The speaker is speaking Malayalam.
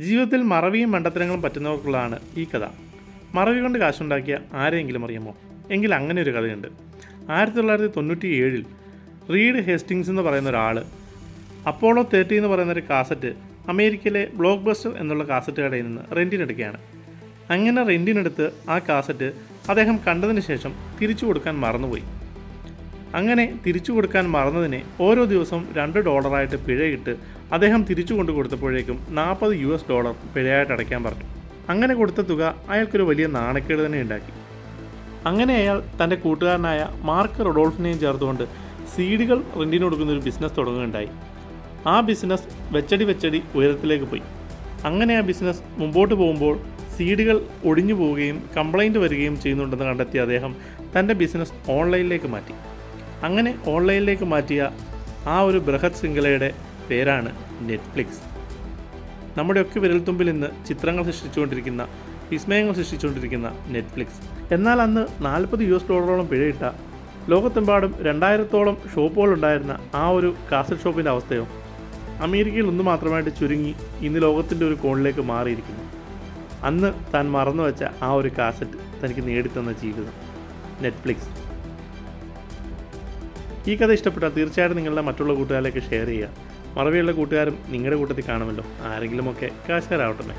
ജീവിതത്തിൽ മറവിയും മണ്ടത്തരങ്ങളും പറ്റുന്നവർക്കുള്ളതാണ് ഈ കഥ. മറവി കൊണ്ട് കാശുണ്ടാക്കിയ ആരെയെങ്കിലും അറിയാമോ? എങ്കിൽ അങ്ങനെ ഒരു കഥയുണ്ട്. 1997 റീഡ് ഹേസ്റ്റിങ്സ് എന്ന് പറയുന്ന ഒരാൾ അപ്പോളോ 30 എന്ന് പറയുന്ന ഒരു കാസറ്റ് അമേരിക്കയിലെ ബ്ലോക്ക് ബസ്റ്റർ എന്നുള്ള കാസറ്റ് കടയിൽ നിന്ന് റെൻറ്റിനെടുക്കുകയാണ്. അങ്ങനെ റെൻറ്റിനെടുത്ത് ആ കാസറ്റ് അദ്ദേഹം കണ്ടതിന് ശേഷം തിരിച്ചു കൊടുക്കാൻ മറന്നുപോയി. അങ്ങനെ തിരിച്ചു കൊടുക്കാൻ മറന്നതിനെ ഓരോ ദിവസവും $2 പിഴയിട്ട് അദ്ദേഹം തിരിച്ചു കൊണ്ടു കൊടുത്തപ്പോഴേക്കും $40 പിഴയായിട്ട് അടയ്ക്കാൻ പറഞ്ഞു. അങ്ങനെ കൊടുത്ത തുക അയാൾക്കൊരു വലിയ നാണക്കേട് തന്നെ ഉണ്ടാക്കി. അങ്ങനെ അയാൾ തൻ്റെ കൂട്ടുകാരനായ മാർക്ക് റൊഡോൾഫിനെയും ചേർത്തുകൊണ്ട് സീഡികൾ റെൻറ്റിന് കൊടുക്കുന്ന ഒരു ബിസിനസ് തുടങ്ങുകയുണ്ടായി. ആ ബിസിനസ് വെച്ചടി ഉയരത്തിലേക്ക് പോയി. അങ്ങനെ ആ ബിസിനസ് മുമ്പോട്ട് പോകുമ്പോൾ സീഡുകൾ ഒടിഞ്ഞു പോവുകയും കംപ്ലൈൻറ്റ് വരികയും ചെയ്യുന്നുണ്ടെന്ന് കണ്ടെത്തിയ അദ്ദേഹം തൻ്റെ ബിസിനസ് ഓൺലൈനിലേക്ക് മാറ്റി. അങ്ങനെ ഓൺലൈനിലേക്ക് മാറ്റിയ ആ ഒരു ബൃഹത് ശൃംഖലയുടെ പേരാണ് നെറ്റ്ഫ്ലിക്സ്. നമ്മുടെയൊക്കെ വിരൽത്തുമ്പിൽ ഇന്ന് ചിത്രങ്ങൾ സൃഷ്ടിച്ചുകൊണ്ടിരിക്കുന്ന, വിസ്മയങ്ങൾ സൃഷ്ടിച്ചുകൊണ്ടിരിക്കുന്ന നെറ്റ്ഫ്ലിക്സ്. എന്നാൽ അന്ന് $40 പിഴയിട്ട ലോകത്തെമ്പാടും 2000-ഓളം ഷോപ്പുകളുണ്ടായിരുന്ന ആ ഒരു കാസറ്റ് ഷോപ്പിൻ്റെ അവസ്ഥയോ അമേരിക്കയിൽ ഒന്ന് മാത്രമായിട്ട് ചുരുങ്ങി ഇന്ന് ലോകത്തിൻ്റെ ഒരു കോണിലേക്ക് മാറിയിരിക്കുന്നു. അന്ന് താൻ മറന്നു വെച്ച ആ ഒരു കാസറ്റ് തനിക്ക് നേടിത്തന്ന ജീവിതം, നെറ്റ്ഫ്ലിക്സ്. ഈ കഥ ഇഷ്ടപ്പെട്ടാൽ തീർച്ചയായിട്ടും നിങ്ങളുടെ മറ്റുള്ള കൂട്ടുകാരിലേക്ക് ഷെയർ ചെയ്യുക. മറവിയുള്ള കൂട്ടുകാരും നിങ്ങളുടെ കൂട്ടത്തിൽ കാണുമല്ലോ. ആരെങ്കിലുമൊക്കെ കാശുകാരാവട്ടെ.